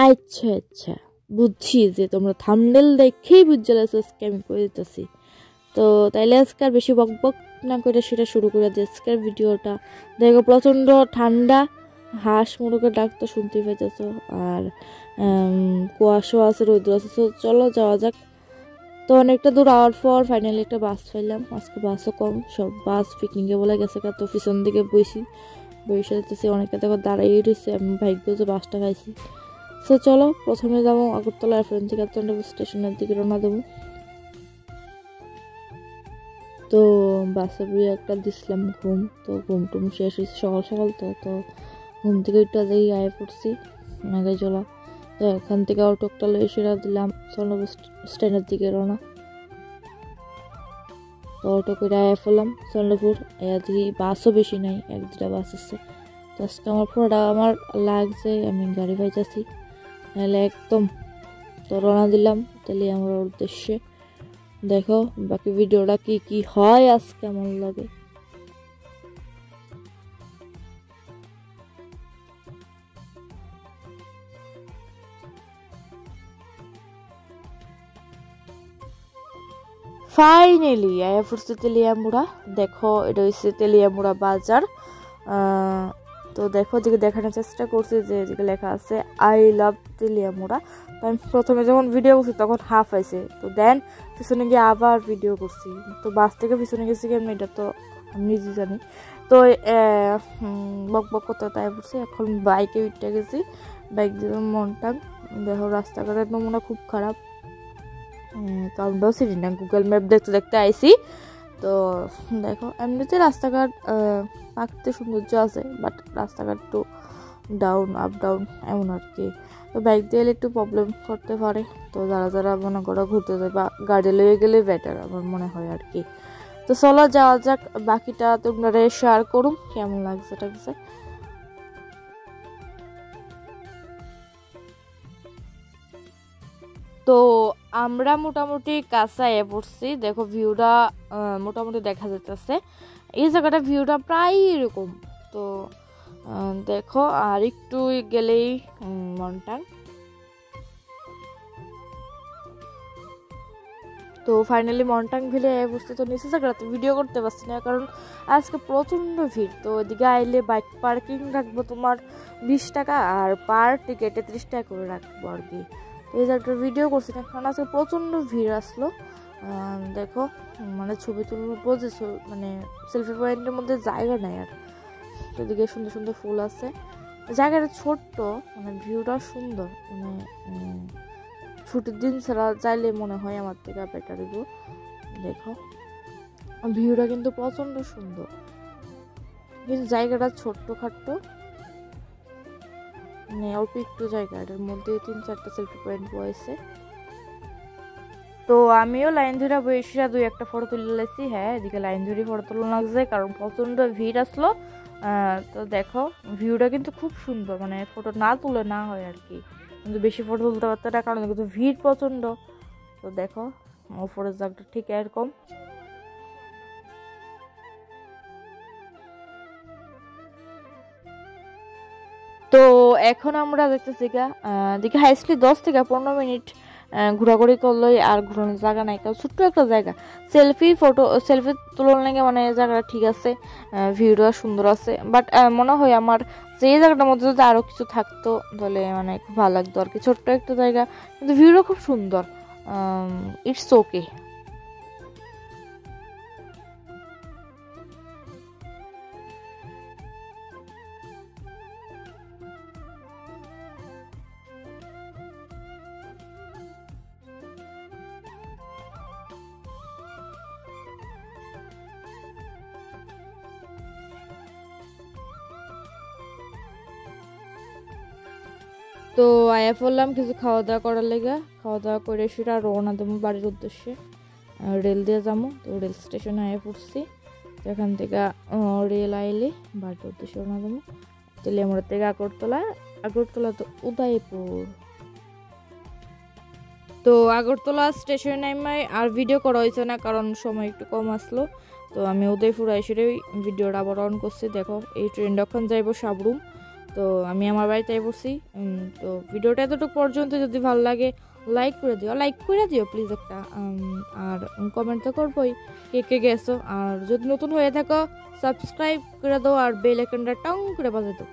আচ্ছা আচ্ছা বুঝছি যে তোমরা থাম্বনেল দেখেই বুঝে গেছো আজকে আমি করে দিতেছি। তো তাইলে আজকে আর বেশি বক বক না করে সেটা শুরু করে দিই আজকের ভিডিওটা। দেখো প্রচণ্ড ঠান্ডা, হাঁস মুরগের ডাক তো শুনতেই পাইতেছ, আর কুয়াশা আছে, রৌদ্র আছে। তো চলো যাওয়া যাক। তো অনেকটা দূর আওয়ার পর ফাইনালি একটা বাস পাইলাম। আজকে বাসও কম, সব বাস পিকনিকে বলে গেছে। তো পিছন দিকে বসে যেতেছি, অনেকে দেখো দাঁড়াই রয়েছে। আমি ভাগ্য যে বাসটা পাইছি। তো চলো প্রথমে যাবো আগরতলা এয়ারপোর্ট থেকে স্টেশনের দিকে রওনা দেবো। তো বাসে বই একটা দিছিলাম ঘুম, তো ঘুম টুম শেষ হয়েছে সকাল সকাল। তো ঘুম থেকে একটু দেখি আয় পড়ছি নাগাই চলা। তো এখান থেকে অটোটা লয়ে সেরা দিলাম চন্দ্রপুর স্ট্যান্ডের দিকে রওনা। তো অটো করে আয়া ফেললাম চন্দ্রপুর। দেখি বাসও বেশি নাই, এক দুটা বাস আছে। তো আজকে আমার পুরোটা আমার লাগছে, আমি গাড়ি পাইতেছি নাহলে একদম। তো রওনা দিলাম তাহলে আমার উদ্দেশ্যে। দেখো বাকি ভিডিওটা কি হয় আজকে আমার লাগে। ফাইনালি আয়া পড়ছে তেলিয়ামুড়া। দেখো এটা হচ্ছে তেলিয়ামুড়া বাজার। তো দেখো দিকে দেখানোর চেষ্টা করছি যে এদিকে লেখা আছে আই লাভ তেলিয়ামুড়া। তো আমি প্রথমে যখন ভিডিও করছি তখন হাফ আইছে, তো দেন পিছনে গিয়ে আবার ভিডিও করছি। তো বাস থেকে পিছনে গেছি কেমন এটা তো আমি নিজে জানি। তো বক বক করতে তাই পড়ছি। এখন বাইকে উঠে গেছি, বাইক দিয়ে মনটা। দেখো রাস্তাঘাটের নমুনা খুব খারাপ। তো আমরাও চিনি না, গুগল ম্যাপ দেখতে দেখতে আইসি। তো দেখো এমনিতে রাস্তাঘাট প্রাকৃতিক সৌন্দর্য আছে, বাট রাস্তাঘাট একটু ডাউন আপ ডাউন এমন আর কি। তো বাইক দিয়ে এলে একটু প্রবলেম করতে পারে। তো যারা মনে করো ঘুরতে যায় বা গাড়ি লয়ে গেলে বেটার আমার মনে হয় আর কি। তো চলো যাওয়া যাক, বাকিটা তোমরা শেয়ার করুন কেমন লাগছে টাগছে। তো আমরা মোটামুটি কাছে পড়ছি। দেখো ভিউটা মোটামুটি দেখা যাচ্ছে। এই জায়গাটা ভিউটা প্রায় এরকম। তো দেখো আর একটু গেলেই মনটাং। তো ফাইনালি মনটাং ভিলে পড়ছি। তো নিচে জায়গাতে ভিডিও করতে পারছি না কারণ আজকে প্রচণ্ড ভিড়। তো এদিকে আইলে বাইক পার্কিং রাখবো তোমার 20 টাকা, আর পার টিকেটে 30 টাকা করে রাখবো আর কি। এই জায়গাটার ভিডিও করছি না কারণ আজকে প্রচণ্ড ভিড় আসলো। দেখো মানে ছবি তুলবো যে মানে সেলফি পয়েন্টের মধ্যে জায়গা নেই আর। এদিকে সুন্দর সুন্দর ফুল আছে, জায়গাটা ছোট্ট, মানে ভিউটা সুন্দর। মানে ছুটির দিন ছাড়া চাইলে মনে হয় আমার থেকে বেটার ভিউ। দেখো ভিউটা কিন্তু প্রচণ্ড সুন্দর, কিন্তু জায়গাটা ছোট্ট খাট্ট, মানে অল্প একটু জায়গা, এটার মধ্যে 3-4টা সেলফি পয়েন্ট বয়েছে। তো আমিও লাইন ধরে বসে 2-1টা ফটো তুলে লেছি। হ্যাঁ এদিকে লাইন ধরে ফটো তোলা লাগছে কারণ প্রচণ্ড ভিড় আসলো। তো দেখো ভিউটা কিন্তু খুব সুন্দর, মানে ফটো না তুলে না হয় আর কি, কিন্তু বেশি ফটো তুলতে পারতে না কারণ কিন্তু ভিড় প্রচণ্ড। তো দেখো ওপরের জায়গাটা ঠিক এরকম। তো এখন আমরা দেখতেছি দেখি হাইস্টলি 10 থেকে 15 মিনিট ঘোরাঘুরি করলে আর ঘুরানোর জায়গা নাই, কারণ ছোট্ট একটা জায়গা। সেলফি তোলার লাগে মানে জায়গাটা ঠিক আছে, ভিউটা সুন্দর আছে। বাট মনে হয় আমার যে এই জায়গাটার মধ্যে যদি আরও কিছু থাকতো তাহলে মানে খুব ভালো লাগতো আর কি। ছোট্ট একটা জায়গা কিন্তু ভিউটা খুব সুন্দর। It's okay. তো আয়া পড়লাম কিছু খাওয়া দাওয়া করার লেগে। খাওয়া দাওয়া করে সেটা রওনা দেবো বাড়ির উদ্দেশ্যে, রেল দিয়ে যাবো। তো রেল স্টেশনে আয়া পড়ছি। তো এখান থেকে রেল আইলে বাড়ির উদ্দেশ্যে রওনা দেবো। তেলিয়ামুড়া থেকে আগরতলা তো উদয়পুর। তো আগরতলা স্টেশনে নামাই আর ভিডিও করা হয়েছে না কারণ সময় একটু কম আসলো। তো আমি উদয়পুর এসে ভিডিওটা আবার অন করছি। দেখো এই ট্রেনটা এখন যাইব সাবরুম। তো আমি আমার বাড়িতে পড়ছি। তো ভিডিওটা এতটুকু পর্যন্ত, যদি ভালো লাগে লাইক করে দিও প্লিজ একটা, আর কমেন্ট তো করবোই কে কে গেছো। আর যদি নতুন হয়ে থাকো সাবস্ক্রাইব করে দাও আর বেল আইকনটা টং করে বাজাই দাও।